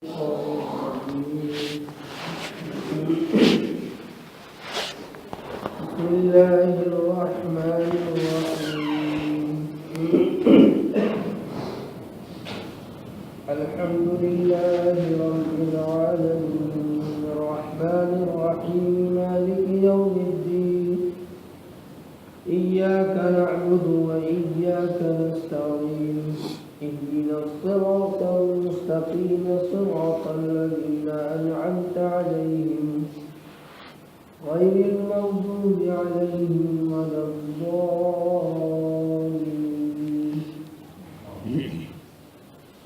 بسم الله الرحمن الرحيم الحمد لله رب العالمين الرحمن الرحيم مالك يوم الدين إياك نعبد وإياك نستعين اهدنا الصراط المستقيم صراط الذين أنعمت عليهم غير المغضوب عليهم ولا الضالين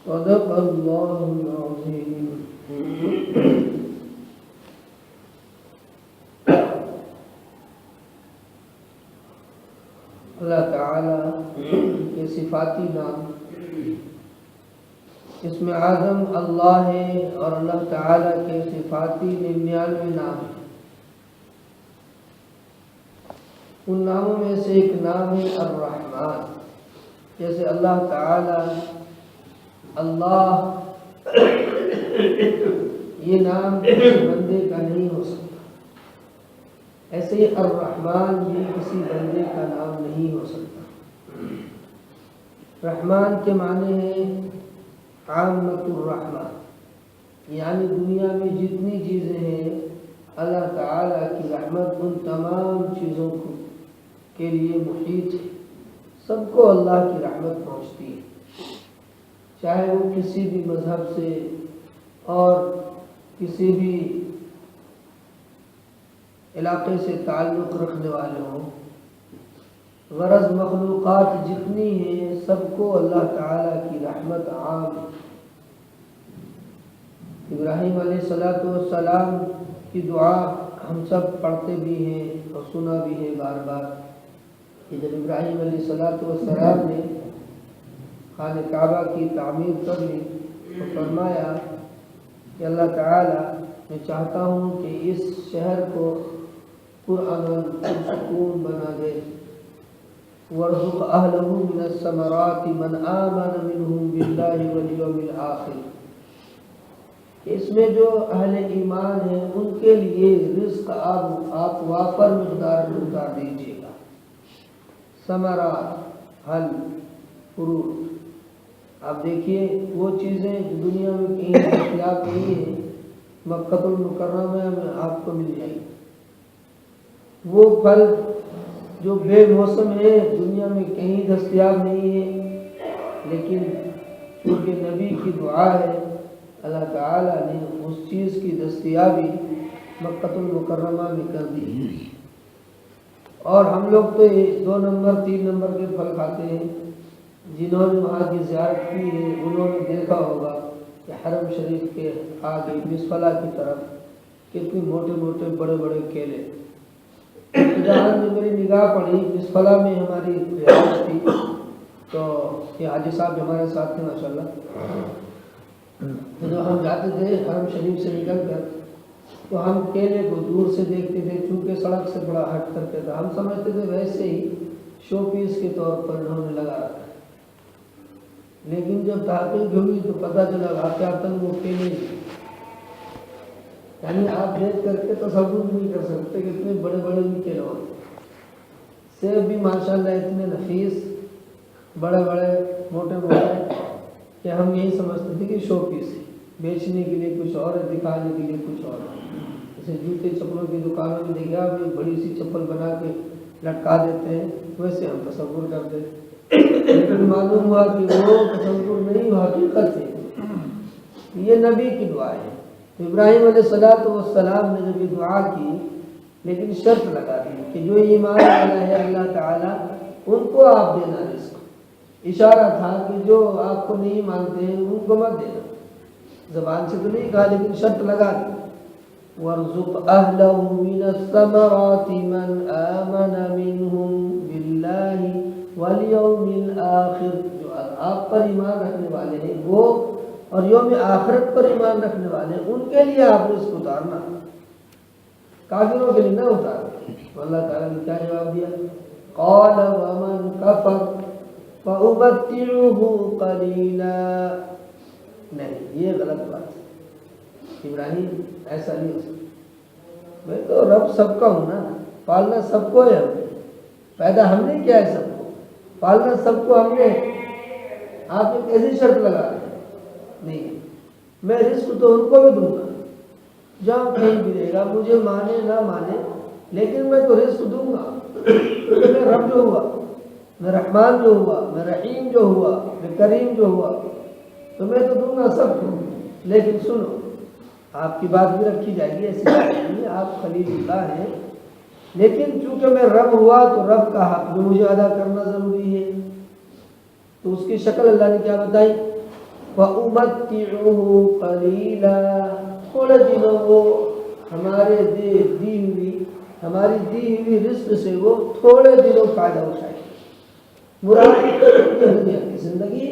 صدق الله العظيم اللہ تعالیٰ کے صفاتی نام اسم اعظم اللہ ہے اور اللہ تعالیٰ کے صفاتی 99 نام ہیں۔ ان ناموں میں سے ایک نام ہے الرحمن، جیسے اللہ تعالیٰ اللہ یہ نام کسی بندے کا نہیں ہو سکتا، ایسے ہی الرحمن بھی کسی بندے کا نام نہیں ہو سکتا۔ رحمان کے معنی ہے عامۃ الرحمہ، یعنی دنیا میں جتنی چیزیں ہیں اللہ تعالیٰ کی رحمت ان تمام چیزوں کے لیے محیط ہے، سب کو اللہ کی رحمت پہنچتی ہے، چاہے وہ کسی بھی مذہب سے اور کسی بھی علاقے سے تعلق رکھنے والے ہوں، غرض مخلوقات جتنی ہیں سب کو اللہ تعالیٰ کی رحمت عام ہے۔ ابراہیم علیہ السلام کی دعا ہم سب پڑھتے بھی ہیں اور سنا بھی ہے بار بار کہ جب ابراہیم علیہ السلام نے خانہ کعبہ کی تعمیر کر لی تو فرمایا کہ اللہ تعالیٰ میں چاہتا ہوں کہ اس شہر کو پرامن پرسکون بنا دے، وارزق اہلہ من الثمرات من آمن منہم باللہ والیوم الآخر، اس میں جو اہل ایمان ہیں ان کے لیے رزق آپ وافر مقدار میں اتار دیجیے گا۔ ثمرات، پھل، فروٹ، آپ دیکھیے وہ چیزیں جو دنیا میں کہیں دستیاب نہیں ہیں مکہ المکرمہ میں آپ کو مل جائیں گی۔ وہ پھل جو بے موسم ہے دنیا میں کہیں دستیاب نہیں ہے، لیکن چونکہ نبی کی دعا ہے اللہ تعالیٰ نے اس چیز کی دستیابی مکہ المکرمہ میں کر دی۔ اور ہم لوگ تو 2 نمبر 3 نمبر کے پھل کھاتے ہیں، جنہوں نے وہاں کی زیارت کی ہے انہوں نے دیکھا ہوگا کہ حرم شریف کے آگے مسفلا کی طرف کتنے موٹے موٹے بڑے بڑے کیلے، جہاں میں میری نگاہ پڑی مسفلا میں ہماری رہائش تھی، تو یہ حاجی صاحب ہمارے ساتھ تھے ماشاءاللہ، جب ہم جاتے تھے حرم شریف سے نکل کر تو ہم کیلے کو دور سے دیکھتے تھے، چونکہ سڑک سے بڑا ہٹ کرتے تھا، ہم سمجھتے تھے ویسے ہی شو پیس کے طور پر انہوں نے لگا رکھا ہے، لیکن جب تحقیق ہوئی تو پتہ چلا واقعات وہ کیلے، یعنی آپ دیکھ کر کے تصور نہیں کر سکتے کہ اتنے بڑے بڑے بھی کیلے ہوتے۔ سیب بھی ماشاءاللہ اتنے نفیس بڑے بڑے موٹے موٹے کہ ہم یہی سمجھتے تھے کہ شو پیس ہے، بیچنے کے لیے کچھ اور ہے، دکھانے کے لیے کچھ اور ہے۔ جیسے جوتے چپلوں کی دکانوں میں دیکھا بھی بڑی سی چپل بنا کے لٹکا دیتے ہیں، ویسے ہم تصور کرتے ہیں، لیکن معلوم ہوا کہ وہ تصور نہیں، وہ حقیقت ہے۔ یہ نبی کی دعا ہے۔ ابراہیم علیہ السلام نے جب یہ دعا کی لیکن شرط لگا دی کہ جو ایمان والا ہے اللہ تعالیٰ ان کو آپ دینا رزق، اشارہ تھا کہ جو آپ کو نہیں مانتے ہیں ان کو مت دینا، زبان سے تو نہیں کہا لیکن شرط لگا دی، وارزق اہلہ من الثمرات من آمن منہم باللہ والیوم الآخر، جو آپ پر ایمان رکھنے والے ہیں وہ اور یوم آخرت پر ایمان رکھنے والے ہیں ان کے لیے آپ رزق اتارنا، کافروں کے لیے نہ اتارنا۔ تو اللہ تعالیٰ نے کیا جواب دیا؟ قال ومن کفر فأمتعه قلیلا، نہیں یہ غلط بات ہے، ابراہیم ایسا نہیں ہو سکتا، میں تو رب سب کا ہوں نا، پالنا سب کو ہے، ہم نے پیدا ہم نے کیا ہے سب کو، پالنا سب کو ہم نے، آپ ایک ایسی شرط لگا رہے ہیں نہیں، میں رزق تو ان کو بھی دوں گا جہاں کہیں بھی رہے گا، مجھے مانے نہ مانے لیکن میں تو رزق دوں گا، کیونکہ میں رب جو ہوا، میں رحمان جو ہوا، میں رحیم جو ہوا، میں کریم جو ہوا، تو میں تو دوں گا سب کو۔ لیکن سنو، آپ کی بات بھی رکھی جائے گی، ایسی بات نہیں، آپ خلیل اللہ ہیں، لیکن چونکہ میں رب ہوا تو رب کا حق بھی مجھے ادا کرنا ضروری ہے، تو اس کی شکل اللہ نے کیا بتائی، وَأُمَتِّعُهُ قَلِيلًا، تھوڑے دنوں وہ ہماری دی ہوئی رزق سے وہ تھوڑے دنوں فائدہ اٹھائے، مراد دنیا کی زندگی،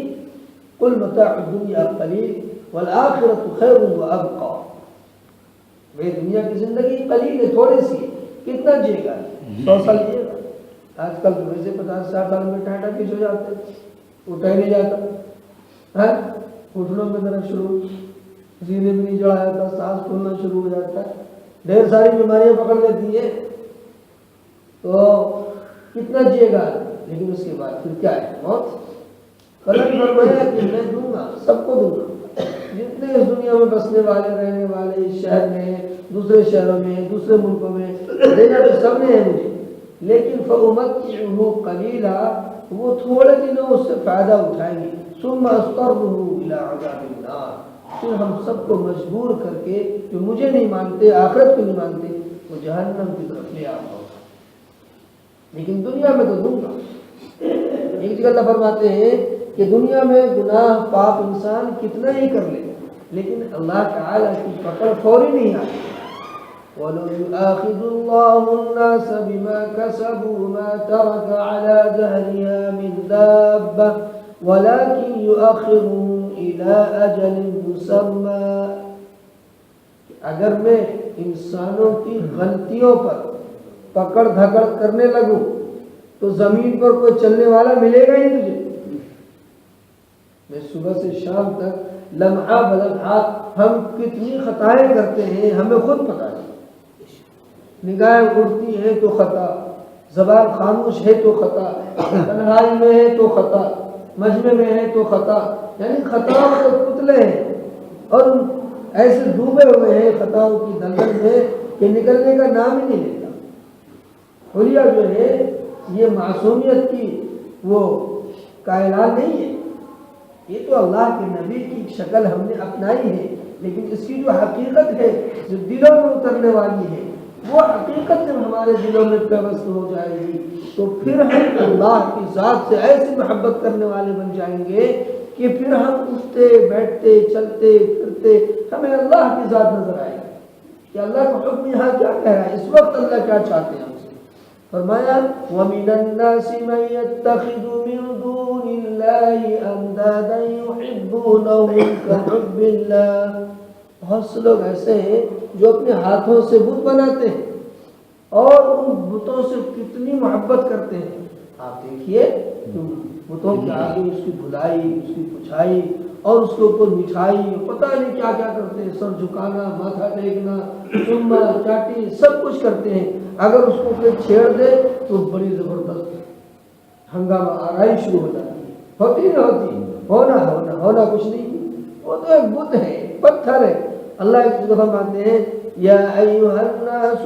قُلْ مَتَاعُ الدُّنْيَا قَلِيلٌ وَالْآخِرَةُ خَيْرٌ وَأَبْقَىٰ، بھئی دنیا کی زندگی قلیل ہے، تھوڑی سی ہے، کتنا جیے گا، 100 سال جیے گا، آج کل تو ویسے 50-60 سال میں ٹائٹا پیچ ہو جاتے ہیں، اٹھا ہی نہیں جاتا، گھٹنوں میں درد شروع، سینے میں نہیں چڑھا جاتا، سانس پھولنا شروع ہو جاتا ہے، ڈھیر ساری بیماریاں پکڑ لیتی ہیں، تو کتنا جیے گا، لیکن اس کے بعد پھر کیا ہے، موت۔ قلم فرمایا کہ میں دوں گا، سب کو دوں گا، جتنے اس دنیا میں بسنے والے رہنے والے، اس شہر میں، دوسرے شہروں میں، دوسرے ملکوں میں، دینا تو سب نے ہے مجھے، لیکن فَأُمَتِّعُهُ قَلِيلًا، وہ تھوڑے دنوں اس سے فائدہ اٹھائیں گے، ثُمَّ أَضْطَرُّهُ إِلَىٰ عَذَابِ النَّارِ، پھر ہم سب کو مجبور کر کے، جو مجھے نہیں مانتے، آخرت کو نہیں مانتے، وہ جہنم کی طرف لے آؤں گا، لیکن دنیا میں تو دوں گا۔ ایک جگہ اللہ فرماتے ہیں کہ دنیا میں گناہ پاپ انسان کتنا ہی کر لے لیکن اللہ تعالیٰ کی پکڑ فوری نہیں آتی۔ وَلَوْ يُؤَاخِذُ اللَّهُ النَّاسَ بِمَا كَسَبُوا مَا تَرَكَ عَلَى ظَهْرِهَا مِن دَابَّةٍ وَلَكِنْ يُؤَخِّرُهُمْ إِلَىٰ أَجَلٍ مُّسَمًّى، اگر میں انسانوں کی غلطیوں پر پکڑ دھکڑ کرنے لگوں تو زمین پر کوئی چلنے والا ملے گا ہی تجھے، میں صبح سے شام تک لمحہ بلمحہ ہم کتنی خطائیں کرتے ہیں ہمیں خود پتہ نہیں، نگاہیں اڑتی ہیں تو خطا، زبان خاموش ہے تو خطا، تنہائی میں ہے تو خطا، مجمع میں ہے تو خطا، یعنی خطاؤں کے پتلے ہیں اور ایسے ڈوبے ہوئے ہیں خطاؤں کی دلدل میں کہ نکلنے کا نام ہی نہیں لیتا۔ حلیہ جو ہے یہ معصومیت کی وہ کائنات نہیں ہے، یہ تو اللہ کے نبی کی شکل ہم نے اپنائی ہے، لیکن اس کی جو حقیقت ہے جو دلوں میں اترنے والی ہے وہ حقیقت جب ہمارے دلوں میں پیوست ہو جائے گی تو پھر ہم اللہ کی ذات سے ایسی محبت کرنے والے بن جائیں گے کہ پھر ہم اٹھتے بیٹھتے چلتے پھرتے ہمیں اللہ کی ذات نظر آئے گی کہ اللہ کا حکم یہاں کیا کہہ رہا ہے، اس وقت اللہ کیا چاہتے ہیں ہم سے۔ فرمایا وَمِنَ النَّاسِ مَن يَتَّخِذُ مِن دُونِ اللَّهِ أَندَادًا يُحِبُّونَهُمْ كَحُبِّ اللَّهِ، بہت سے لوگ ایسے ہیں جو اپنے ہاتھوں سے بت بناتے ہیں اور ان بتوں سے کتنی محبت کرتے ہیں، آپ دیکھیے بتوں کے آگے اس کی دھلائی، اس کی پچھائی اور اس کے اوپر مٹھائی، پتہ نہیں کیا کیا کرتے ہیں، سر جھکانا، ماتھا ٹیکنا، چوما چاٹی سب کچھ کرتے ہیں، اگر اس کو کوئی چھیڑ دے تو بڑی زبردست ہنگامہ آرائی شروع ہو جاتی ہے، ہوتی نہ ہوتی، ہونا کچھ نہیں، وہ تو ایک بت ہے، پتھر ہے۔ اللہ ایک دفعہ مانتے ہیں یا ایھا الناس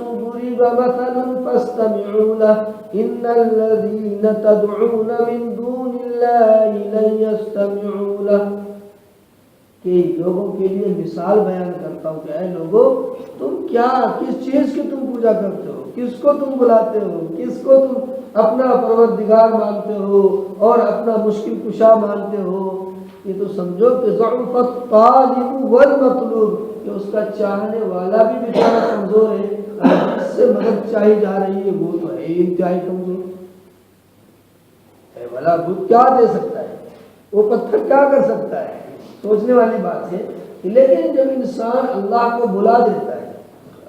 ضرب مثل فاستمعوا له ان الذين تدعون من دون الله لن يستمعوا له، کہ لوگوں کے لیے مثال بیان کرتا ہوں کہ اے لوگوں تم کیا کس چیز کی تم پوجا کرتے ہو، کس کو تم بلاتے ہو، کس کو تم اپنا پروردگار مانتے ہو اور اپنا مشکل کشا مانتے ہو، یہ تو سمجھو کہ ضعف الطالب والمطلوب، کہ اس کا چاہنے والا بھی بیچارہ کمزور ہے، جس سے مدد چاہی جا رہی ہے وہ تو ہے انتہائی کمزور، اے بھلا بت کیا دے سکتا ہے، وہ پتھر کیا کر سکتا ہے، سوچنے والی بات ہے۔ لیکن جب انسان اللہ کو بلا دیتا ہے،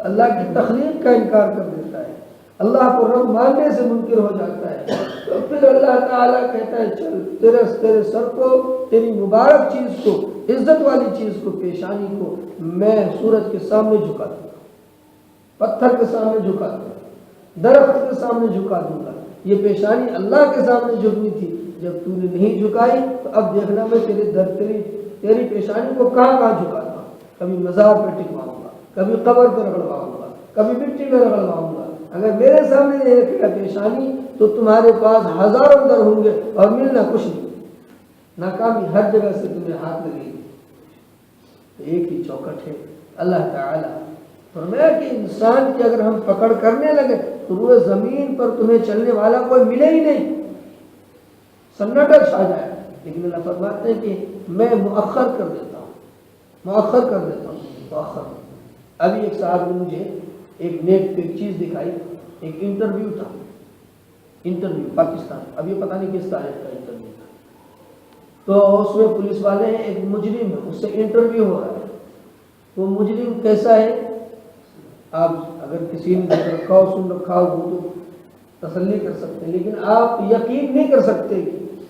اللہ کی تخلیق کا انکار کر دیتا ہے، اللہ کو رب ماننے سے منکر ہو جاتا ہے، تو پھر اللہ تعالیٰ کہتا ہے چل تیرے سر کو، تیری مبارک چیز کو عزت والی چیز کو، پیشانی کو میں سورج کے سامنے جھکا دوں گا، پتھر کے سامنے جھکا دوں گا، درخت کے سامنے جھکا دوں گا۔ یہ پیشانی اللہ کے سامنے جھکنی تھی، جب تو نے نہیں جھکائی تو اب دیکھنا میں تیری پیشانی کو کہاں کہاں جھکاتا ہوں۔ کبھی مزار پہ ٹکواؤں گا، کبھی قبر پہ رگڑواؤں گا، کبھی مٹی میں رگڑواؤں گا۔ اگر میرے سامنے ایک پیشانی تو تمہارے پاس ہزاروں در ہوں گے اور ملنا کچھ نہیں، ناکامی ہر جگہ سے تمہیں ہاتھ لگے گی۔ ایک ہی چوکٹ ہے اللہ تعالیٰ فرمایا کہ انسان کی اگر ہم پکڑ کرنے لگے تو روئے زمین پر تمہیں چلنے والا کوئی ملے ہی نہیں، سناٹا چھا جائے۔ لیکن اللہ فرماتے ہیں کہ میں مؤخر کر دیتا ہوں، مؤخر کر دیتا ہوں، مؤخر۔ ابھی ایک صاحب نے مجھے ایک نیٹ پہ ایک چیز دکھائی، ایک انٹرویو تھا، انٹرویو پاکستان، اب یہ پتہ نہیں کس تاریخ کا انٹرویو تھا، تو اس میں پولیس والے ہیں، ایک مجرم ہے، اس سے انٹرویو ہو رہا ہے۔ وہ مجرم کیسا ہے، آپ اگر کسی نے دیکھ رکھا ہو، سن رکھا ہو وہ تو تسلی کر سکتے ہیں، لیکن آپ یقین نہیں کر سکتے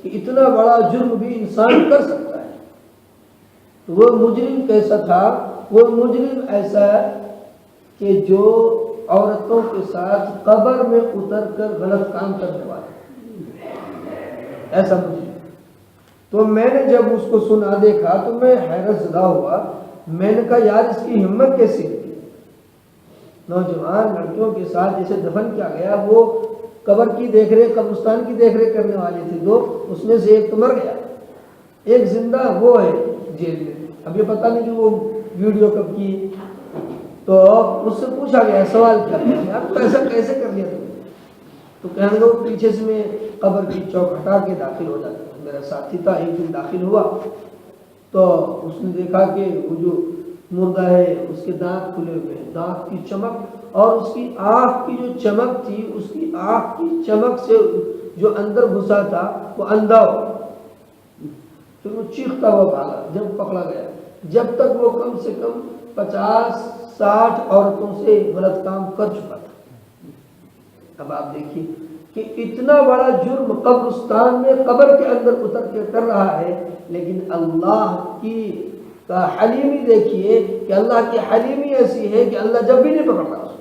کہ اتنا بڑا جرم بھی انسان کر سکتا ہے۔ تو وہ مجرم کیسا تھا، وہ مجرم ایسا کہ جو عورتوں کے ساتھ قبر میں اتر کر غلط کام کرنے والا، ایسا مجرم۔ تو میں نے جب اس کو سنا دیکھا تو میں حیرت زدہ ہوا، میں نے کہا یار اس کی ہمت کیسی ہوئی، نوجوان لڑکیوں کے ساتھ جیسے دفن کیا گیا، وہ قبر کی دیکھ ریکھ، قبرستان کی دیکھ ریکھ کرنے والے تھے دو، اس میں سے ایک تو مر گیا، ایک زندہ وہ ہے جیل میں۔ اب یہ پتہ نہیں کہ وہ ویڈیو کب کی، تو اس سے پوچھا گیا، سوال کیا گیا آپ کو ایسا کیسے کر لیا تم نے؟ تو کہنے لگا پیچھے سے میں قبر کی چوک ہٹا کے داخل ہو جاتا ہوں، میرا ساتھی تھا، ایک دن داخل ہوا تو اس نے دیکھا کہ وہ جو مردہ ہے اس کے دانت کھلے ہوئے ہیں، دانت کی چمک اور اس کی آنکھ کی جو چمک تھی، اس کی آنکھ کی چمک سے جو اندر گھسا تھا وہ اندھا ہو گیا۔ پھر وہ چیختا ہوا بھاگا جب پکڑا گیا، جب تک وہ کم سے کم 50-60 عورتوں سے غلط کام کر چکا تھا۔ اب آپ دیکھیے کہ اتنا بڑا جرم قبرستان میں قبر کے اندر اتر کے کر رہا ہے، لیکن اللہ کی حلیمی دیکھیے کہ اللہ کی حلیمی ایسی ہے کہ اللہ جب بھی نہیں پکڑ رہا اس کو۔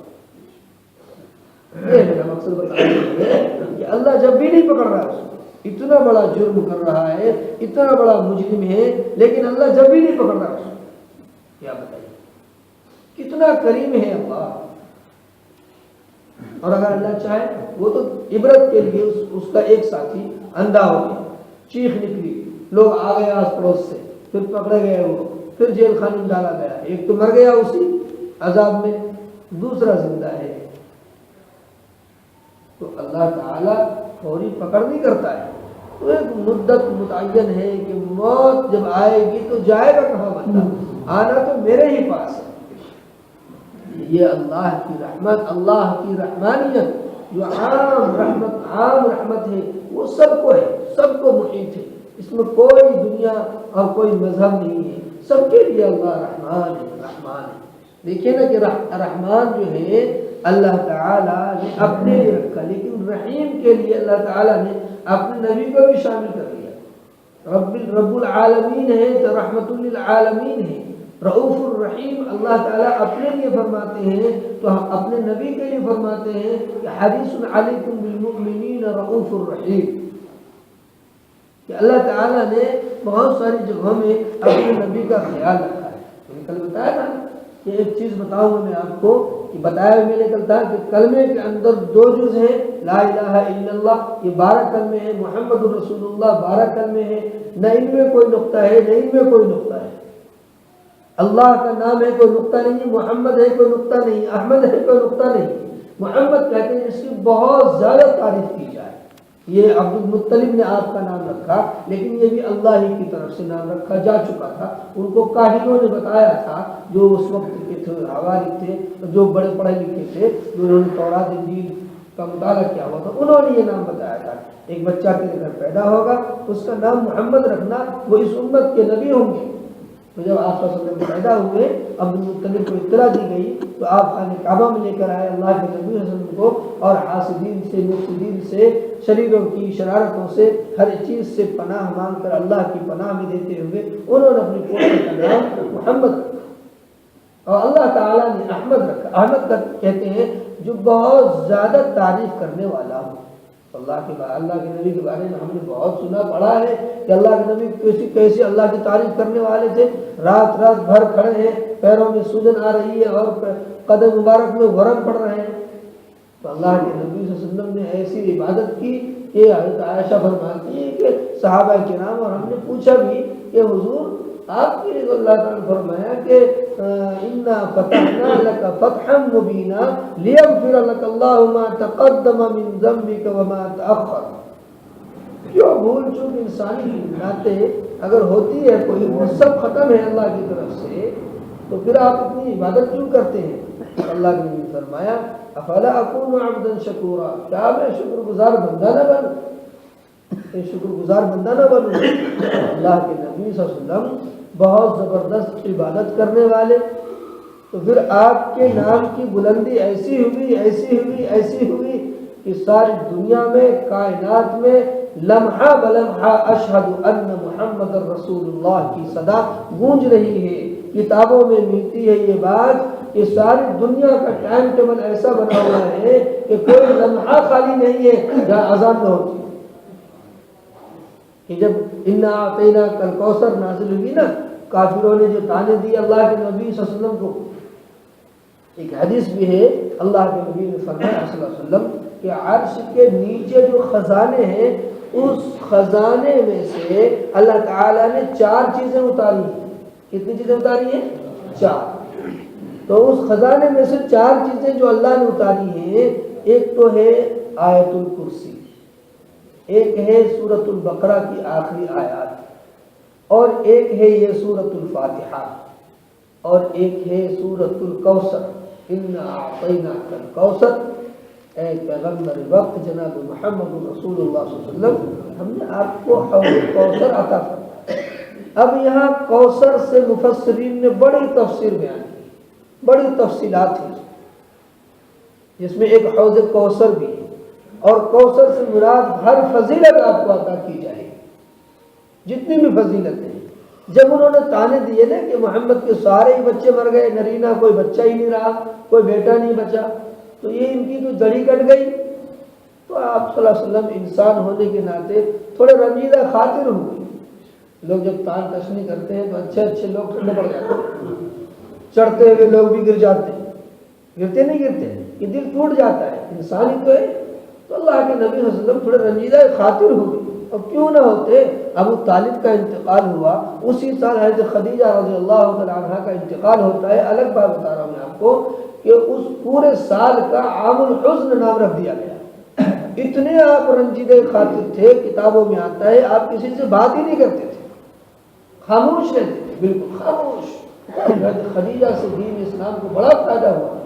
یہ میرا مقصد بتانا ہے کہ اللہ جب بھی نہیں پکڑ رہا اس کو، اتنا بڑا جرم کر رہا ہے، اتنا بڑا مجرم ہے، لیکن اللہ جب بھی نہیں پکڑ رہا اس کو۔ کیا بتائیے کتنا کریم ہے اللہ۔ اور اگر اللہ چاہے وہ تو عبرت کے لیے اس کا ایک ساتھی اندھا ہو گیا، چیخ نکلی، لوگ آ گئے آس پڑوس سے، پھر پکڑے گئے، وہ پھر جیل خانے میں ڈالا گیا، ایک تو مر گیا اسی عذاب میں، دوسرا زندہ ہے۔ تو اللہ تعالیٰ فوری پکڑ نہیں کرتا ہے، تو ایک مدت متعین ہے کہ موت جب آئے گی تو جائے گا کہاں بندہ، آنا تو میرے ہی پاس ہے۔ یہ اللہ کی رحمت، اللہ کی رحمانیت جو عام رحمت ہے، وہ سب کو ہے، سب کو محیط ہے، اس میں کوئی دنیا اور کوئی مذہب نہیں ہے، سب کے لیے اللہ رحمان ہے، رحمان ہے۔ دیکھیے نا کہ رحمان جو ہے اللہ تعالیٰ نے اپنے لیے رکھا، لیکن رحیم کے لیے اللہ تعالیٰ نے اپنے نبی کو بھی شامل کر لیا۔ رب العالمین ہے تو رحمت للعالمین ہے، رؤوف الرحیم اللہ تعالیٰ اپنے لیے فرماتے ہیں تو ہم اپنے نبی کے لیے فرماتے ہیں کہ حریص علیکم بالمؤمنین رؤوف الرحیم، کہ اللہ تعالیٰ نے بہت ساری جگہوں میں اپنے نبی کا خیال رکھا ہے۔ میں نے کل بتایا تھا کہ ایک چیز بتاؤں گا میں آپ کو، کہ بتایا میں نے کل تھا کہ کلمے کے اندر 2 جز ہیں، لا الہ الا اللہ یہ 12 کلمے ہیں، محمد رسول اللہ 12 کلمے ہیں، نہ ان میں کوئی نقطہ ہے نہ ان میں کوئی نقطہ ہے۔ اللہ کا نام ہے کوئی نقطہ نہیں، محمد ہے کوئی نقطہ نہیں، احمد ہے کوئی نقطہ نہیں۔ محمد کہتے ہیں اس کی بہت زیادہ تعریف کی جائے، یہ عبد المطلب نے آپ کا نام رکھا، لیکن یہ بھی اللہ ہی کی طرف سے نام رکھا جا چکا تھا۔ ان کو کاہنوں نے بتایا تھا جو اس وقت کے تھے، حواری تھے، جو بڑے پڑھے لکھے تھے، جو انہوں نے تورات انجیل کا مطالعہ کیا ہوا تھا، انہوں نے یہ نام بتایا تھا ایک بچہ تیرے گھر پیدا ہوگا، اس کا نام محمد رکھنا، وہ اس امت کے نبی ہوں گے۔ تو جب آپ صلی اللہ علیہ وسلم پیدا ہوئے عبد المطلب کو اطلاع دی گئی تو آپ خانہ کعبہ میں لے کر آئے اللہ کے نبی صلی اللہ علیہ وسلم کو، اور حاسدین سے، مفسدین سے، شریروں کی شرارتوں سے، ہر چیز سے پناہ مانگ کر اللہ کی پناہ میں دیتے ہوئے انہوں نے اپنی پوتے کا نام محمد رکھا، اور اللہ تعالیٰ نے احمد رکھا۔ احمد کا کہتے ہیں جو بہت زیادہ تعریف کرنے والا ہو۔ اللہ کے نبی کے بارے میں ہم نے بہت سنا پڑھا ہے کہ اللہ کے نبی کیسے اللہ کی تعریف کرنے والے تھے، رات رات بھر کھڑے ہیں، پیروں میں سوجن آ رہی ہے اور قدم مبارک میں ورم پڑ رہے ہیں، تو اللہ کے نبی صلی اللہ علیہ وسلم نے ایسی عبادت کی کہ حضرت عائشہ فرماتی ہے کہ صحابہ کرام اور ہم نے پوچھا بھی کہ حضور آپ کے لیے اللہ تعالیٰ نے فرمایا کہ انا فتحنا لك فتحا مبینا لیغفر لك اللہ ما تقدم من ذنبك وما تأخر۔ کیوں بھول چوک انسانی ناتے اگر ہوتی ہے کوئی، وہ سب ختم ہے اللہ کی طرف سے، تو پھر آپ اتنی عبادت کیوں کرتے ہیں؟ اللہ نے فرمایا افلا اکون عبدا شکورا، کیا میں شکر گزار بندہ نہ بنوں؟ شکر گزار بندہ نہ بنوں؟ اللہ کے نبی صلی اللہ علیہ وسلم بہت زبردست عبادت کرنے والے، تو پھر آپ کے نام کی بلندی ایسی ہوئی کہ ساری دنیا میں، کائنات میں لمحہ بلمحہ اشہد ان محمد رسول اللہ کی صدا گونج رہی ہے۔ کتابوں میں ملتی ہے یہ بات کہ ساری دنیا کا ٹائم ٹیبل ایسا بنا ہوا ہے کہ کوئی لمحہ خالی نہیں ہے جہاں اذان نہ ہوتی ہے۔ کہ جب انا اعطیناک الکوثر نازل ہوئی نا، کافروں نے جو تانے دی اللہ کے نبی صلی اللہ علیہ وسلم کو، ایک حدیث بھی ہے اللہ کے نبی نے فرمایا صلی اللہ علیہ وسلم کہ عرش کے نیچے جو خزانے ہیں، اس خزانے میں سے اللہ تعالیٰ نے 4 چیزیں اتاری ہیں۔ کتنی چیزیں اتاری ہیں؟ 4۔ تو اس خزانے میں سے 4 چیزیں جو اللہ نے اتاری ہیں، ایک تو ہے آیت الکرسی، ایک ہے سورۃ البقرہ کی آخری آیات، اور ایک ہے یہ سورۃ الفاتحہ، اور ایک ہے سورۃ الکوثر، انا اعطیناک الکوثر۔ اے پیغمبر وقت جناب محمد رسول اللہ صلی اللہ علیہ وسلم، ہم نے آپ کو حوض کوثر عطا فرمایا۔ اب یہاں کوثر سے مفسرین نے بڑی تفسیر بیان کی، بڑی تفصیلات ہیں، جس میں ایک حوض کوثر بھی ہے، اور کوثر سے مراد ہر فضیلت آپ کو عطا کی جائے گی، جتنی بھی فضیلت ہیں۔ جب انہوں نے تانے دیے نا کہ محمد کے سارے ہی بچے مر گئے، نرینہ کوئی بچہ ہی نہیں رہا، کوئی بیٹا نہیں بچا، تو یہ ان کی تو جڑی کٹ گئی۔ تو آپ صلی اللہ علیہ وسلم انسان ہونے کے ناطے تھوڑے رنجیدہ خاطر ہوئے۔ لوگ جب تان تشنی کرتے ہیں تو اچھے لوگ ٹھنڈے پڑ جاتے ہیں، چڑھتے ہوئے لوگ بھی گر جاتے ہیں، گرتے نہیں گرتے، یہ دل ٹوٹ جاتا ہے، انسان ہی تو ہے۔ تو اللہ کے نبی صلی اللہ علیہ وسلم تھوڑے رنجیدہ خاطر ہوئے، اور کیوں نہ ہوتے؟ ابو طالب کا انتقال ہوا، اسی سال حضرت خدیجہ رضی اللہ تعالیٰ عنہ کا انتقال ہوتا ہے۔ الگ بات بتا رہا ہوں میں آپ کو کہ اس پورے سال کا عام الحزن نام رکھ دیا گیا۔ اتنے آپ رنجیدہ خاطر تھے، کتابوں میں آتا ہے آپ کسی سے بات ہی نہیں کرتے تھے، خاموش رہتے تھے، بالکل خاموش۔ حضرت خدیجہ سے دین اسلام کو بڑا فائدہ ہوا،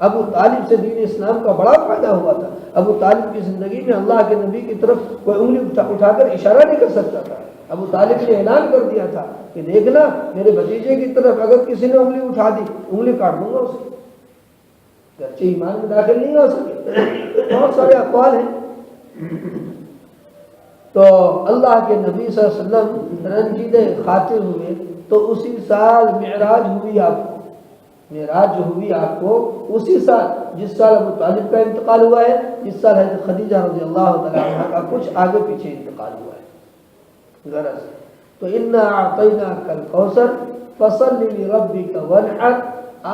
ابو طالب سے دین اسلام کا بڑا فائدہ ہوا تھا۔ ابو طالب کی زندگی میں اللہ کے نبی کی طرف کوئی انگلی اٹھا کر اشارہ نہیں کر سکتا تھا۔ ابو طالب نے اعلان کر دیا تھا کہ دیکھنا میرے بھتیجے کی طرف اگر کسی نے انگلی اٹھا دی، انگلی کاٹ دوں گا اسے، گرچہ ایمان میں داخل نہیں ہو سکے۔ بہت سارے اقوال ہیں۔ تو اللہ کے نبی صلی اللہ علیہ وسلم رنجیدہ خاطر ہوئے، تو اسی سال معراج ہوئی آپ کو، معراج جو ہوئی آپ کو اسی سال، جس سال ابو طالب کا انتقال ہوا ہے، جس سال حضرت خدیجہ رضی اللہ تعالیٰ عنہ کا کچھ آگے پیچھے انتقال ہوا ہے غرض۔ تو انا اعطیناک الکوثر فصل لربک وانحر،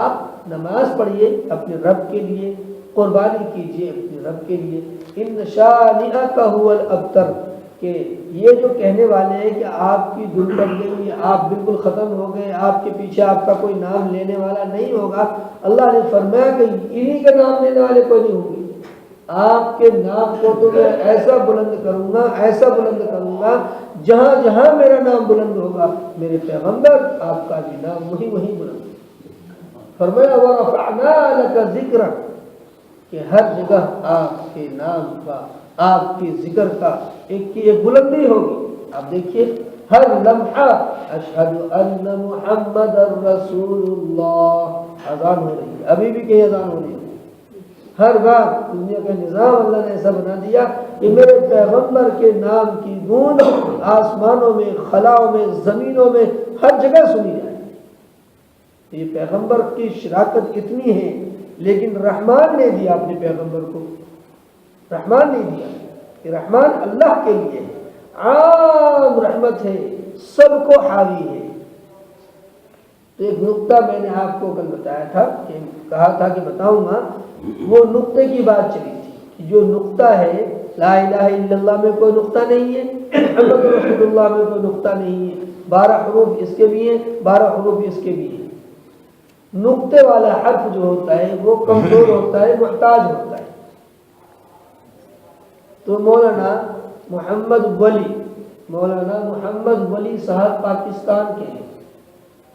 آپ نماز پڑھیے اپنے رب کے لیے، قربانی کیجیے اپنے رب کے لیے۔ ان شانئک هو الابتر، کہ یہ جو کہنے والے ہیں کہ آپ کی دل کٹ گئی، آپ بالکل ختم ہو گئے، آپ کے پیچھے آپ کا کوئی نام لینے والا نہیں ہوگا، اللہ نے فرمایا کہ انہی کے نام لینے والے کوئی نہیں ہوں گے۔ آپ کے نام کو تو میں ایسا بلند کروں گا، ایسا بلند کروں گا، جہاں جہاں میرا نام بلند ہوگا میرے پیغمبر آپ کا بھی نام وہی بلند ہوگا۔ فرمایا وَرَفَعْنَا لَكَ ذِكْرَكَ، کہ ہر جگہ آپ کے نام کا، آپ کے ذکر کا ایک کی ایک بلندی ہوگی۔ آپ دیکھیے ہر لمحہ اشہد ان محمد رسول اللہ اذان ہو رہی ہے، ابھی بھی کہیں اذان ہو رہی ہے۔ ہر بار دنیا کا نظام اللہ نے ایسا بنا دیا کہ میرے پیغمبر کے نام کی گونج آسمانوں میں، خلاؤں میں، زمینوں میں ہر جگہ سنی جائے۔ یہ پیغمبر کی شراکت اتنی ہے، لیکن رحمان نے دیا اپنے پیغمبر کو، رحمان نے دیا کہ رحمان اللہ کے لیے ہے، عام رحمت ہے، سب کو حاوی ہے۔ تو ایک نقطہ میں نے آپ کو کل بتایا تھا کہ کہا تھا کہ بتاؤں گا، وہ نقطے کی بات چلی تھی کہ جو نقطہ ہے لا الہ الا اللہ میں کوئی نقطہ نہیں ہے، محمد رسول اللہ میں کوئی نقطہ نہیں ہے، 12 حروف اس کے بھی ہیں، 12 حروف اس کے بھی ہیں۔ نقطے والا حرف جو ہوتا ہے وہ کمزور ہوتا ہے، محتاج ہوتا ہے۔ تو مولانا محمد ولی صاحب پاکستان کے ہیں،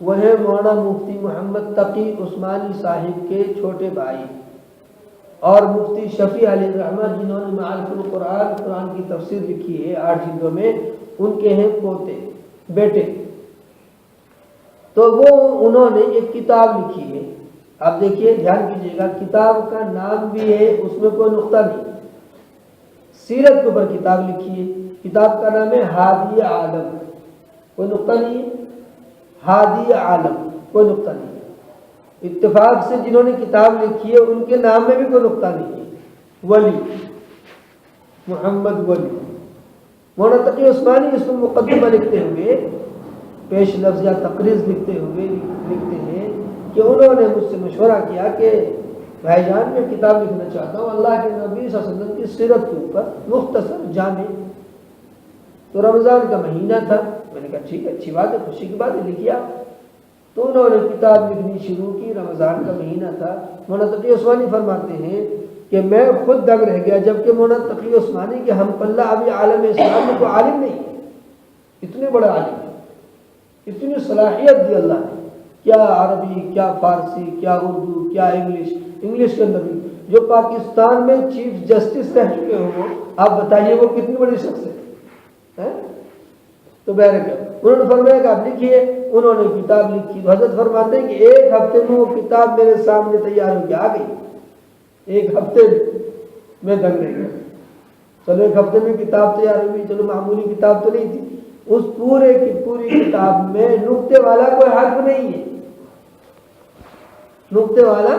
وہ ہے مولانا مفتی محمد تقی عثمانی صاحب کے چھوٹے بھائی، اور مفتی شفیع علی رحمت جنہوں نے معارف القرآن، قرآن کی تفسیر لکھی ہے 8 جلدوں میں، ان کے ہیں پوتے، بیٹے۔ تو وہ انہوں نے ایک کتاب لکھی ہے، آپ دیکھیے دھیان کیجیے گا، کتاب کا نام بھی ہے، اس میں کوئی نقطہ نہیں، سیرت کے اوپر کتاب لکھی ہے۔ کتاب کا نام ہے ہادی عالم، کوئی نقطہ نہیں ہے، ہادی عالم کوئی نقطہ نہیں ہے۔ اتفاق سے جنہوں نے کتاب لکھی ہے ان کے نام میں بھی کوئی نقطہ نہیں ہے، ولی محمد ولی۔ مولانا تقی عثمانی اس میں مقدمہ لکھتے ہوئے، پیش لفظ یا تقریض لکھتے ہوئے لکھتے ہیں کہ انہوں نے مجھ سے مشورہ کیا کہ بھائی جان میں کتاب لکھنا چاہتا ہوں اللہ کے نبی صلی اللہ علیہ وسلم کی سیرت کے اوپر، مختصر جامع۔ تو رمضان کا مہینہ تھا، میں نے کہا ٹھیک ہے، اچھی بات ہے، خوشی کی بات ہے، لکھیے آپ۔ تو انہوں نے کتاب لکھنی شروع کی، رمضان کا مہینہ تھا۔ مولانا تقی عثمانی فرماتے ہیں کہ میں خود دنگ رہ گیا، جبکہ مولانا تقی عثمانی کے ہم پلہ ابھی عالم اسلام میں کوئی عالم نہیں، اتنے بڑے عالم ہیں، اتنی صلاحیت دی اللہ نے، کیا عربی، کیا فارسی، کیا اردو، کیا انگلش کے اندر بھی، جو پاکستان میں چیف جسٹس رہ چکے ہوں، آپ بتائیے وہ کتنی بڑی شخصیت ہے۔ تو بہرکہ انہوں نے فرمایا کہ آپ لکھیے، انہوں نے کتاب لکھی۔ تو حضرت فرماتے ہیں کہ 1 ہفتے میں وہ کتاب میرے سامنے تیار ہو کے آ گئی، 1 ہفتے میں دنگ رہ گیا۔ چلو 1 ہفتے میں کتاب تیار ہوئی، چلو معمولی کتاب تو نہیں تھی، اس پورے کی پوری کتاب میں نقطے والا کوئی حرف نہیں ہے، نقطے والا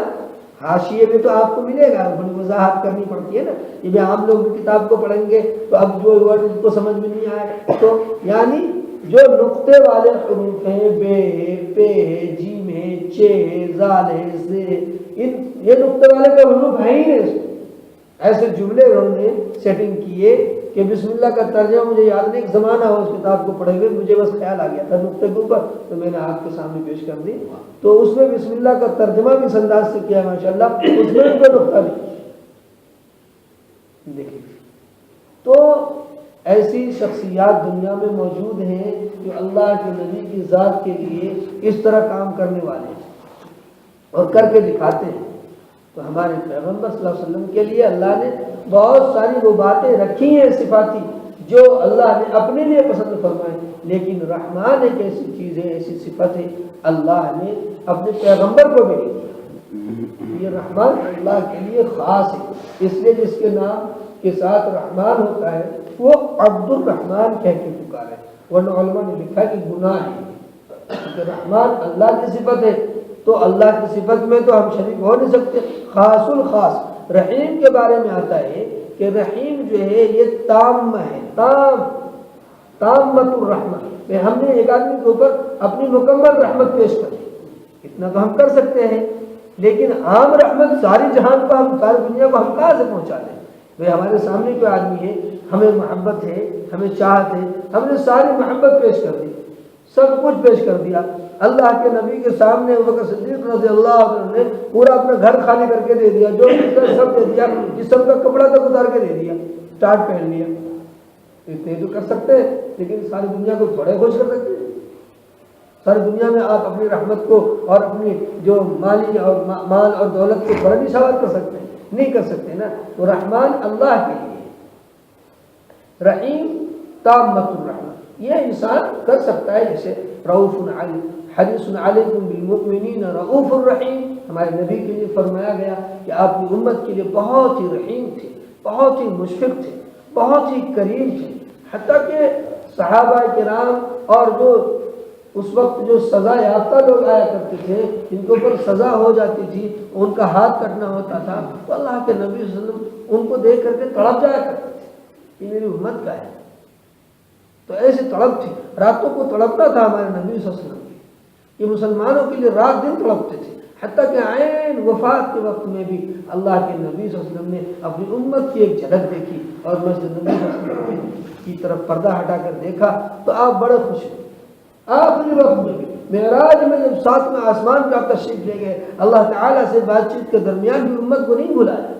حاشیے میں تو آپ کو ملے گا، بڑی وضاحت کرنی پڑتی ہے نا، یہ بھی عام لوگ بھی کتاب کو پڑھیں گے تو اب جو ورڈ ان کو سمجھ میں نہیں آئے، تو یعنی جو نقطے والے حروف ہیں، بے ہے، پے ہے، جیم ہے، چے ہے، زال ہے، زے ہے، یہ نقطے والے کا حروف ہے ہی نہیں۔ ایسے جملے انہوں نے سیٹنگ کیے کہ بسم اللہ کا ترجمہ مجھے یاد نہیں، ایک زمانہ ہو اس کتاب کو پڑھے ہوئے، مجھے بس خیال آ گیا تھا نقطے کے اوپر، تو میں نے آپ کے سامنے پیش کر دی۔ تو اس میں بسم اللہ کا ترجمہ بھی اس انداز سے کیا ماشاءاللہ، اس میں بھی کوئی نقطہ نہیں۔ دیکھیں تو ایسی شخصیات دنیا میں موجود ہیں جو اللہ کے نبی کی ذات کے لیے اس طرح کام کرنے والے ہیں اور کر کے دکھاتے ہیں۔ تو ہمارے پیغمبر صلی اللہ علیہ وسلم کے لیے اللہ نے بہت ساری وہ باتیں رکھی ہیں صفاتی جو اللہ نے اپنے لیے پسند فرمائے، لیکن رحمان ایک ایسی چیز ہے، ایسی صفت ہے اللہ نے اپنے پیغمبر کو بھی دی۔ یہ رحمان اللہ کے لیے خاص ہے، اس لیے جس کے نام کے ساتھ رحمان ہوتا ہے وہ عبد الرحمان کہہ کے پکارے، ورنہ علماء نے لکھا کہ گناہ ہے، کیونکہ رحمان اللہ کی صفت ہے تو اللہ کی صفت میں تو ہم شریک ہو نہیں سکتے۔ خاص الخاص رحیم کے بارے میں آتا ہے کہ رحیم جو ہے یہ تام ہے، تامت الرحمت، ہم نے ایک آدمی کے اوپر اپنی مکمل رحمت پیش کر دی، اتنا تو ہم کر سکتے ہیں، لیکن عام رحمت ساری جہان کو، ہم ساری دنیا کو ہم کہاں سے پہنچا دیں؟ بھائی ہمارے سامنے کوئی آدمی ہے، ہمیں محبت ہے، ہمیں چاہت ہے، ہم نے ساری محبت پیش کر دی، سب کچھ پیش کر دیا۔ اللہ کے نبی کے سامنے ابوبکر صدیق رضی اللہ عنہ نے پورا اپنا گھر خالی کر کے دے دیا، جو سب دے دیا، جسم کا کپڑا تک اتار کے دے دیا، ٹاٹ پہن لیا۔ اتنے تو کر سکتے ہیں، لیکن ساری دنیا کو تھوڑے خوش کر سکتے ہیں؟ ساری دنیا میں آپ اپنی رحمت کو اور اپنی جو مالی اور مال اور دولت کو تھوڑا بھی شامل کر سکتے ہیں؟ نہیں کر سکتے نا۔ تو رحمان اللہ کے لیے، رحیم تامۃ الرحمت، یہ انسان کر سکتا ہے، جیسے رؤوف حریص علیکم بالمؤمنین رؤوف الرحیم، ہمارے نبی کے لیے فرمایا گیا کہ آپ کی امت کے لیے بہت ہی رحیم تھے، بہت ہی مشفق تھے، بہت ہی کریم تھے، حتیٰ کہ صحابہ کرام اور جو اس وقت جو سزا یافتہ لوگ آیا کرتے تھے، جن کے اوپر سزا ہو جاتی تھی، ان کا ہاتھ کٹنا ہوتا تھا، تو اللہ کے نبی صلی اللہ علیہ وسلم ان کو دیکھ کر کے تڑپ جایا کرتے تھے کہ میری امت کا ہے. تو ایسی تڑپ تھی، راتوں کو تڑپنا تھا ہمارے نبی صلی اللہ علیہ وسلم کی، یہ مسلمانوں کے لیے رات دن تڑپتے تھے، حتیٰ کہ عین وفات کے وقت میں بھی اللہ کے نبی صلی اللہ علیہ وسلم نے اپنی امت کی ایک جھلک دیکھی اور مسجد نبی صلی اللہ علیہ وسلم کی طرف پردہ ہٹا کر دیکھا تو آپ بڑے خوش ہوئے. آخری وقت میں معراج میں جب ساتویں آسمان پہ آپ تشریف لے گئے، اللہ تعالیٰ سے بات چیت کے درمیان بھی امت کو نہیں بلایا.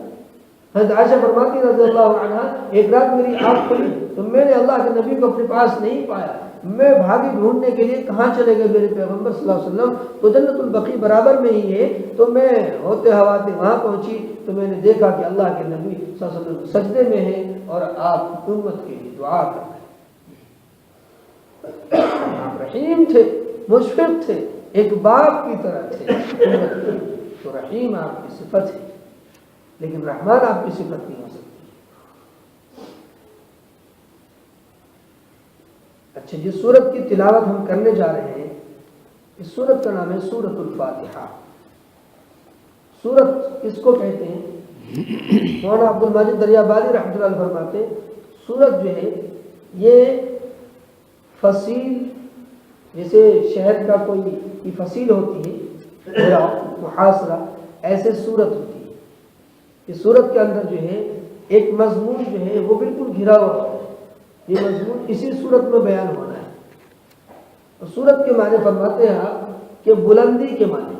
حضرت عائشہ فرماتی رضی اللہ عنہا، ایک رات میری آنکھ کھلی تو میں نے اللہ کے نبی کو اپنے پاس نہیں پایا، میں بھاگی ڈھونڈنے کے لیے کہاں چلے گئے میرے پیغمبر صلی اللہ علیہ وسلم، تو جنت البقیع برابر میں ہی ہے، تو میں ہوتے ہواتے وہاں پہنچی تو میں نے دیکھا کہ اللہ کے نبی صلی اللہ علیہ وسلم سجدے میں ہیں اور آپ امت کے لیے دعا کر رہے ہیں. آپ رحیم تھے، مشفق تھے، ایک باپ کی طرح تھے. تو رحیم آپ کی صفت ہے، لیکن رحمان آپ کی صفت نہیں ہو سکتی. اچھا، جس سورت کی تلاوت ہم کرنے جا رہے ہیں، اس سورت کا نام ہے سورۃ الفاتحہ. سورت کس کو کہتے ہیں؟ مولانا عبد المجید دریابادی رحمۃ اللہ علیہ فرماتے ہیں سورت جو ہے یہ فصیل، جیسے شہد کا کوئی فصیل ہوتی ہے محاصرہ، ایسے سورت ہوتی ہے. اس سورت کے اندر جو ہے ایک مضمون جو ہے وہ بالکل گھرا ہوا ہے، یہ مضمون اسی سورت میں بیان ہونا ہے. اور سورت کے معنی فرماتے ہیں آپ کہ بلندی کے معنی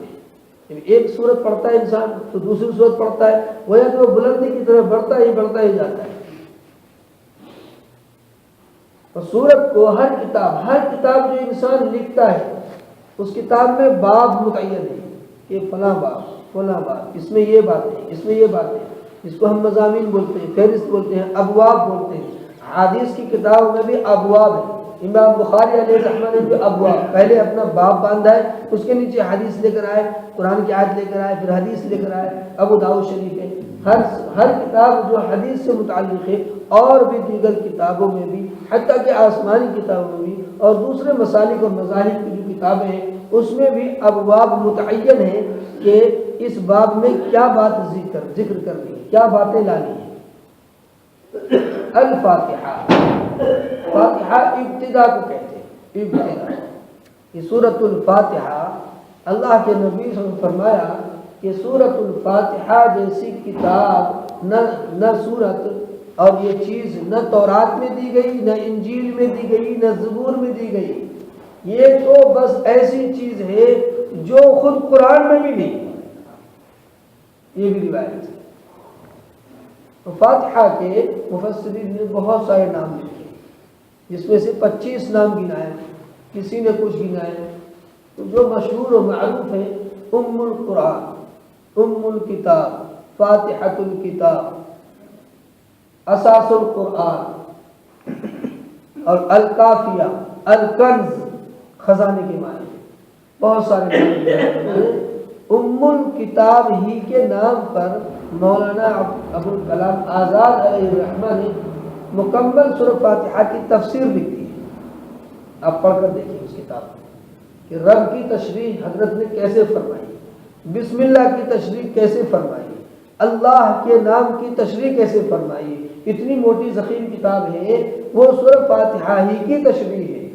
میں، ایک سورت پڑھتا ہے انسان تو دوسری سورت پڑھتا ہے، وہ یا تو وہ بلندی کی طرف بڑھتا ہی جاتا ہے. اور سورت کو ہر کتاب جو انسان لکھتا ہے اس کتاب میں باب متعین ہے کہ فلاں باب، اس میں یہ باتیں، اس میں یہ باتیں، اس کو ہم مضامین بولتے ہیں، فہرست بولتے ہیں، ابواب بولتے ہیں. حدیث کی کتاب میں بھی ابواب ہے. امام بخاری علیہ الرحمہ نے بھی ابواب، پہلے اپنا باب باندھا ہے، اس کے نیچے حدیث لے کر آئے، قرآن کی آیت لے کر آئے، پھر حدیث لے کر آئے. ابو داؤد شریف ہے. ہر کتاب جو حدیث سے متعلق ہے، اور بھی دیگر کتابوں میں بھی، حتیٰ کہ آسمانی کتابوں میں بھی، اور دوسرے مسالک اور مذاہب کی جو کتابیں ہیں اس میں بھی ابواب متعین ہیں کہ اس باب میں کیا بات ذکر کرنی ہے، کیا باتیں لانی ہیں. الفاتحہ، فاتحہ ابتدا کو کہتے ہیں، ابتدا. یہ سورۃ الفاتحہ، اللہ کے نبی صلی اللہ علیہ وسلم نے فرمایا کہ سورۃ الفاتحہ جیسی کتاب نہ سورت اور یہ چیز نہ تورات میں دی گئی، نہ انجیل میں دی گئی، نہ زبور میں دی گئی. یہ تو بس ایسی چیز ہے جو خود قرآن میں بھی نہیں. یہ بھی روایت ہے. فاتحہ کے مفسرین نے بہت سارے نام لکھے، جس میں سے 25 نام گنائے، کسی نے کچھ گنائے. تو جو مشہور و معروف ہے، ام القرآن، ام الکتاب، فاتحۃ الکتاب، اساس القرآن، اور الکافیہ، الکنز، خزانے کے معنی. بہت سارے نام. ام الکتاب ہی کے نام پر مولانا ابوالکلام آزاد علیہ الرحمہ نے مکمل سورۃ فاتحہ کی تفسیر لکھی ہے. آپ پڑھ کر دیکھیں اس کتاب میں کہ رب کی تشریح حضرت نے کیسے فرمائی، بسم اللہ کی تشریح کیسے فرمائی، اللہ کے نام کی تشریح کیسے فرمائی. اتنی موٹی ضخیم کتاب ہے، وہ سورۃ فاتحہ ہی کی تشریح ہے،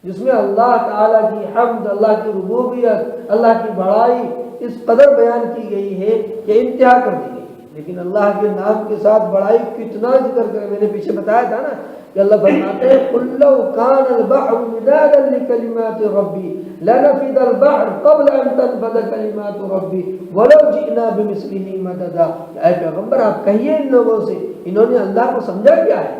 جس میں اللہ تعالیٰ کی حمد، اللہ کی ربوبیت، اللہ کی بڑائی اس قدر بیان کی گئی ہے کہ انتہا کر دی گئی. لیکن اللہ کے نام کے ساتھ بڑائی کتنا ذکر کرے. میں نے پیچھے بتایا تھا نا کہ اللہ فرماتے ہیں قُلْ لَوْ كَانَ الْبَحْرُ مِدَادًا لِكَلِمَاتِ رَبِّي لَنَفِدَ الْبَحْرُ قَبْلَ أَن تَنفَدَ كَلِمَاتُ رَبِّي وَلَوْ جِئْنَا بِمِثْلِهِ مَدَدًا. اے پیغمبر آپ کہیے ان لوگوں سے، انہوں نے اللہ کو سمجھا کیا ہے،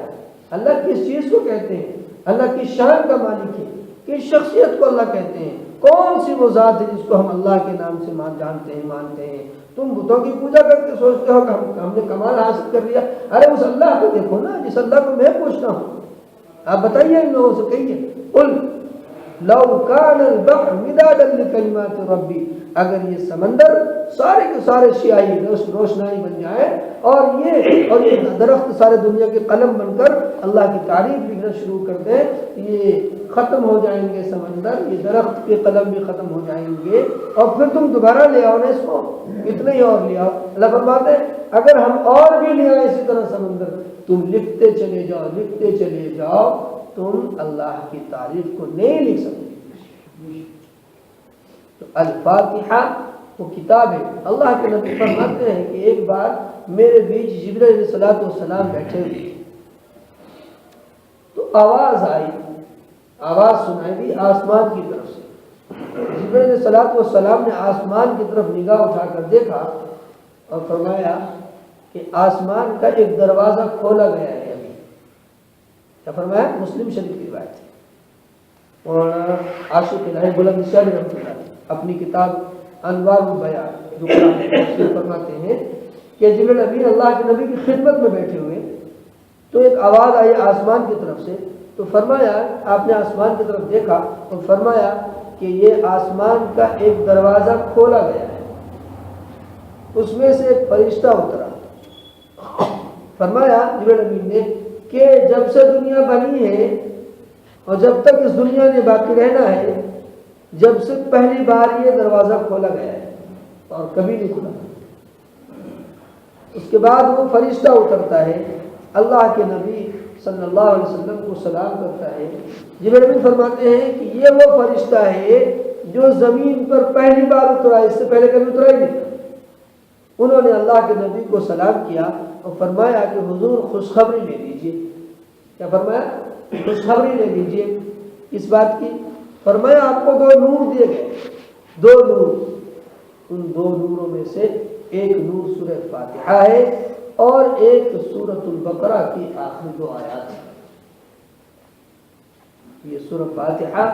اللہ کس چیز کو کہتے ہیں، اللہ کی شان کا مالک ہے، کس شخصیت کو اللہ کہتے ہیں، کون سی وہ ذات ہے جس کو ہم اللہ کے نام سے جانتے ہیں، مانتے ہیں. تم بتوں کی پوجا کر کے سوچتے ہو کہ ہم نے کمال حاصل کر لیا. ارے اس اللہ کو دیکھو نا جس اللہ کو میں پوچھتا ہوں. آپ بتائیے ان لوگوں سے، کہیے قل لو کان البحر مدادا لکلمات ربی، اگر یہ سمندر سارے کے سارے سیاہی روشنائی بن جائے اور یہ درخت سارے دنیا کے قلم بن کر اللہ کی تعریف لکھنا شروع کر دیں، یہ ختم ہو جائیں گے سمندر، یہ درخت کے قلم بھی ختم ہو جائیں گے، اور پھر تم دوبارہ لے آؤ نا اس کو، اتنے ہی اور لے آؤ۔ اللہ فرماتے ہیں اگر ہم اور بھی لے آئے اسی طرح سمندر، تم لکھتے چلے جاؤ لکھتے چلے جاؤ، تم اللہ کی تعریف کو نہیں لکھ سکتے۔ تو الفاتحہ وہ کتاب ہے۔ اللہ کے نبی فرماتے ہیں کہ ایک بار میرے بیچ جبرائیل علیہ السلام بیٹھے ہوئے، تو آواز آئی، آواز سنائی دی آسمان کی طرف سے۔ جبرائیل علیہ السلام نے آسمان کی طرف نگاہ اٹھا کر دیکھا اور فرمایا کہ آسمان کا ایک دروازہ کھولا گیا ہے ابھی۔ کیا فرمایا؟ مسلم شریف کی روایت ہے۔ اور عاشق الہی بلند شان رحمۃ اللہ اپنی کتاب انوار البیان جو تفسیر فرماتے ہیں کہ جبرائیل امین اللہ کے نبی کی خدمت میں بیٹھے ہوئے، تو ایک آواز آئی آسمان کی طرف سے، تو فرمایا آپ نے آسمان کی طرف دیکھا اور فرمایا کہ یہ آسمان کا ایک دروازہ کھولا گیا ہے، اس میں سے ایک فرشتہ اترا۔ فرمایا جبرائیل امین نے کہ جب سے دنیا بنی ہے اور جب تک اس دنیا نے باقی رہنا ہے، جب سے پہلی بار یہ دروازہ کھولا گیا ہے اور کبھی نہیں کھلا۔ اس کے بعد وہ فرشتہ اترتا ہے، اللہ کے نبی صلی اللہ علیہ وسلم کو سلام کرتا ہے۔ جبرائیل امین فرماتے ہیں کہ یہ وہ فرشتہ ہے جو زمین پر پہلی بار اترا، اس سے پہلے کبھی اترا ہی نہیں۔ انہوں نے اللہ کے نبی کو سلام کیا اور فرمایا کہ حضور خوشخبری لے لیجیے۔ کیا فرمایا؟ خوشخبری لے لیجیے۔ اس بات کی فرمایا آپ کو 2 نور دیے گئے، 2 نور، ان 2 نوروں میں سے ایک نور سورہ فاتحہ ہے اور ایک سورۃ البقرہ کی آخری 2 آیات ہیں۔ یہ سورہ فاتحہ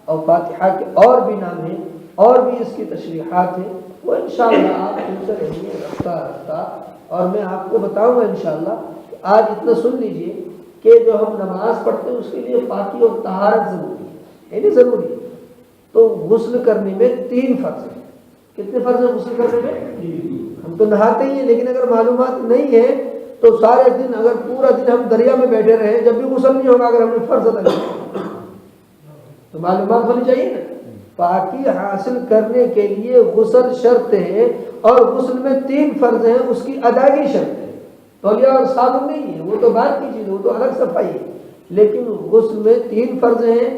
اور فاتحہ کے اور بھی نام ہیں اور بھی اس کی تشریحات ہیں، وہ انشاءاللہ آپ سنتے رہیے رفتہ رفتہ، اور میں آپ کو بتاؤں گا انشاءاللہ۔ آج اتنا سن لیجئے کہ جو ہم نماز پڑھتے ہیں اس کے لیے پاکی اور طہارت ضروری ہے، یعنی ضروری ہے۔ تو غسل کرنے میں 3 فرض ہیں۔ کتنے فرض ہیں غسل کرنے میں؟ ہم تو نہاتے ہی ہیں، لیکن اگر معلومات نہیں ہے تو سارے دن اگر پورا دن ہم دریا میں بیٹھے رہے، جب بھی غسل نہیں ہوگا اگر ہم نے فرض ادا کیا تو معلومات ہونی چاہیے نا۔ پاکی حاصل کرنے کے لیے غسل شرط ہے، اور غسل میں 3 فرض ہیں، اس کی ادائیگی شرط ہے۔ تولیہ اور صابن نہیں ہے، وہ تو بعد کی چیز ہے، وہ تو الگ صفائی ہے، لیکن غسل میں 3 فرض ہیں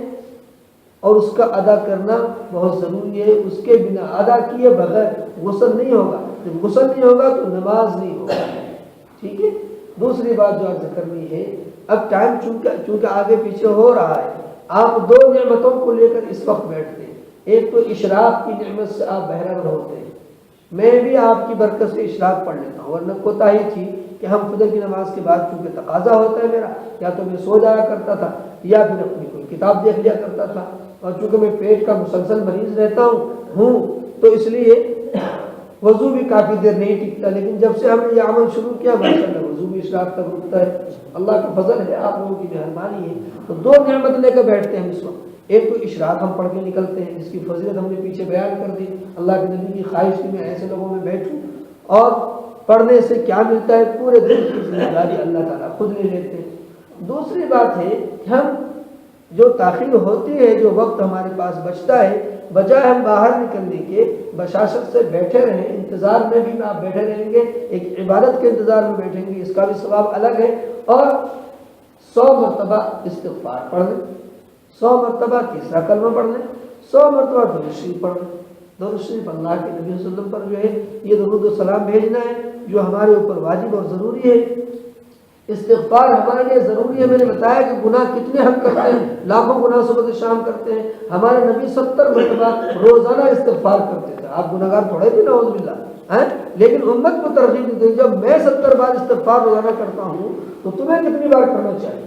اور اس کا ادا کرنا بہت ضروری ہے۔ اس کے بنا ادا کیے بغیر غسل نہیں ہوگا، جب غسل نہیں ہوگا تو نماز نہیں ہوگا، ٹھیک ہے۔ دوسری بات جو عرض کرنی ہے، اب ٹائم چونکہ آگے پیچھے ہو رہا ہے، آپ 2 نعمتوں کو لے کر اس وقت بیٹھتے ہیں۔ ایک تو اشراق کی نعمت سے آپ بہرہ ہوتے ہیں، میں بھی آپ کی برکت سے اشراق پڑھ لیتا ہوں، ورنہ کوتاہی تھی کہ ہم فجر کی نماز کے بعد چونکہ تقاضا ہوتا ہے میرا، یا تو میں سو جایا کرتا تھا یا پھر اپنی کوئی کتاب دیکھ لیا کرتا تھا، اور چونکہ میں پیٹ کا مسلسل مریض رہتا ہوں تو اس لیے وضو بھی کافی دیر نہیں ٹکتا، لیکن جب سے ہم نے یہ عمل شروع کیا ماشاءاللہ وضو بھی اشراق تک رکتا ہے۔ اللہ کا فضل ہے، آپ لوگوں کی مہربانی ہے۔ تو 2 نعمت لے کر بیٹھتے ہیں اس وقت۔ ایک تو اشراق ہم پڑھ کے نکلتے ہیں، جس کی فضیلت ہم نے پیچھے بیان کر دی۔ اللہ کے نبی کی خواہش تھی میں ایسے لوگوں میں بیٹھوں، اور پڑھنے سے کیا ملتا ہے، پورے دن کی ذمہ داری اللہ تعالیٰ خود لے لیتے ہیں۔ دوسری بات ہے کہ ہم جو تاخیر ہوتی ہے، جو وقت ہمارے پاس بچتا ہے، بجائے ہم باہر نکلنے کے بشاشت سے بیٹھے رہیں، انتظار میں بھی آپ بیٹھے رہیں گے، ایک عبادت کے انتظار میں بیٹھیں گے، اس کا بھی ثواب الگ ہے۔ اور 100 مرتبہ استغفار پڑھ لیں، 100 مرتبہ تیسرا کلمہ پڑھ لیں، 100 مرتبہ درود شریف پڑھ لیں۔ درود شریف اللہ کے نبی صلی اللہ علیہ وسلم پر جو ہے یہ درود و سلام بھیجنا ہے، جو ہمارے اوپر واجب اور ضروری ہے۔ استغفار ہمارے لیے ضروری ہے۔ میں نے بتایا کہ گناہ کتنے ہم کرتے ہیں، لاکھوں گناہ صبح سے شام کرتے ہیں، ہمارے نبی 70 مرتبہ روزانہ استغفار کرتے تھے۔ آپ گناہ گار تھوڑے بھی نعوذ باللہ ہیں، لیکن امت کو ترغیب دیتے ہیں جب میں 70 بار استغفار روزانہ کرتا ہوں تو تمہیں کتنی بار کرنا چاہیے؟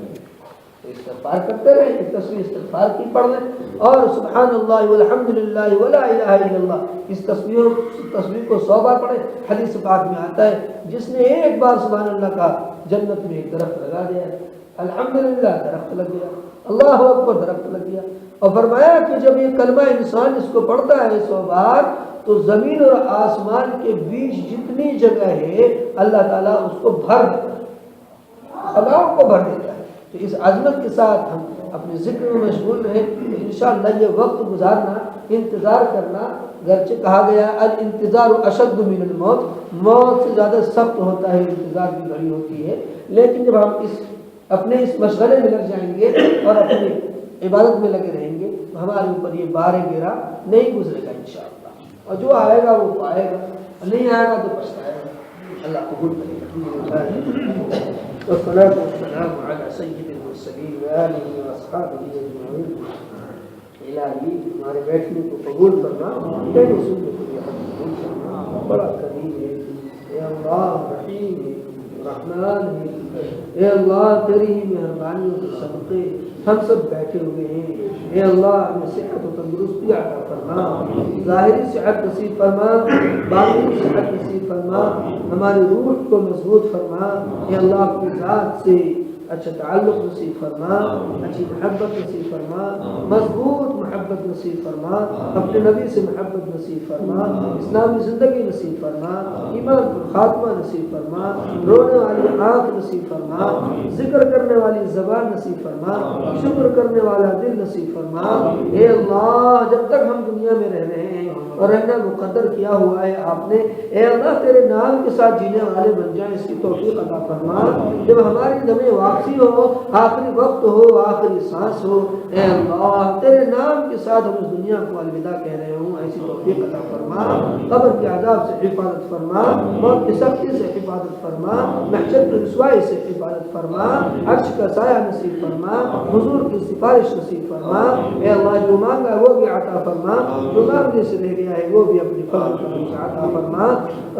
تو استغفار کرتے رہیں، ایک تصویر استغفار کی پڑھ لیں، اور سبحان اللہ والحمد للہ ولا الہ الا اللہ اس تصویر کو 100 بار پڑھیں۔ حدیث پاک میں آتا ہے جس نے 1 بار سبحان اللہ کا جنت میں ایک درخت لگا دیا ہے۔ الحمدللہ درخت لگ گیا، اللہ اکبر درخت لگ گیا۔ اور فرمایا کہ جب یہ کلمہ انسان اس کو پڑھتا ہے 100 بار تو زمین اور آسمان کے بیچ جتنی جگہ ہے اللہ تعالیٰ اس کو بھر دیتا ہے، خلاؤں کو بھر دیتا ہے۔ تو اس عظمت کے ساتھ ہم اپنے ذکر میں مشغول رہیں تو انشاءاللہ یہ وقت گزارنا، انتظار کرنا، گرچہ کہا گیا الانتظار اشد من الموت، موت سے زیادہ سخت ہوتا ہے، انتظار کی گھڑی ہوتی ہے، لیکن جب ہم اپنے اس مشغلے میں لگ جائیں گے اور اپنی عبادت میں لگے رہیں گے تو ہمارے اوپر یہ بار گرا نہیں گزرے گا انشاءاللہ، اور جو آئے گا وہ پائے گا، نہیں آئے گا تو پچھتائے گا۔ اللہ قبول کرے گا۔ والصلاة والسلام على سید المرسلین وآلہ واصحابہ اجمعین۔ الہی ہمارے بیٹھنے کو قبول کرنا، تیرے سننے کو یہ قبول کرنا، بڑا کریم ہے اے اللہ، رحیم ہے، رحمان ہے، اے اللہ تیری ہی مہربانیوں کے صدقے ہم سب بیٹھے ہوئے ہیں، اے اللہ ہمیں صحت و تندرستی عطا فرما، ظاہری صحت نصیب فرما، باطنی صحت نصیب فرما، ہماری روح کو مضبوط فرما، اے اللہ اپنی ذات سے اچھا تعلق نصیب فرما، اچھی محبت نصیب فرما، مضبوط محبت نصیب فرما، اپنے نبی سے محبت نصیب فرما، اسلامی زندگی نصیب فرما، ایمان پر خاتمہ نصیب فرما، رونے والی آنکھ نصیب فرما، ذکر کرنے والی زبان نصیب فرما، شکر کرنے والا دل نصیب فرما۔ اے اللہ جب تک ہم دنیا میں رہ رہے ہیں اور رہنا مقدر کیا ہوا ہے آپ نے، اے اللہ تیرے نام کے ساتھ جینے والے بن جائیں، اس کی توفیق عطا فرما۔ جب ہماری دم واپسی ہو، آخری وقت ہو، آخری سانس ہو، اے اللہ تیرے نام کے ساتھ ہم اس دنیا کو الوداع کہہ رہے ہوں، ایسی توفیق عطا فرما۔ قبر کے عذاب سے حفاظت فرما، موت کی سختی سے حفاظت فرما، محشر کی رسوائی سے حفاظت فرما، عرش کا سایہ نصیب فرما، حضور کی سفارش نصیب فرما۔ اے اللہ جو مانگا وہ بھی عطا فرما، جو مانگنے سے رہ گیا ہے وہ بھی اپنی فضل کرم سے عطا فرما۔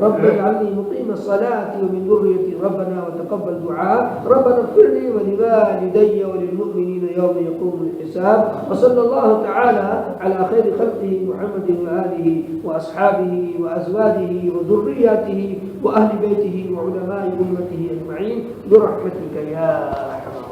رب اجعلنی مقیم الصلاة ومن ذریتی ربنا وتقبل دعاء، ربنا اغفر لي ولوالدي وللمؤمنين يوم يقوم الحساب، وصلى الله تعالى على خير خلقه محمد وآله وأصحابه وأزواجه وذرياته وأهل بيته وعلماء أمته أجمعين برحمتك يا أرحم الراحمين۔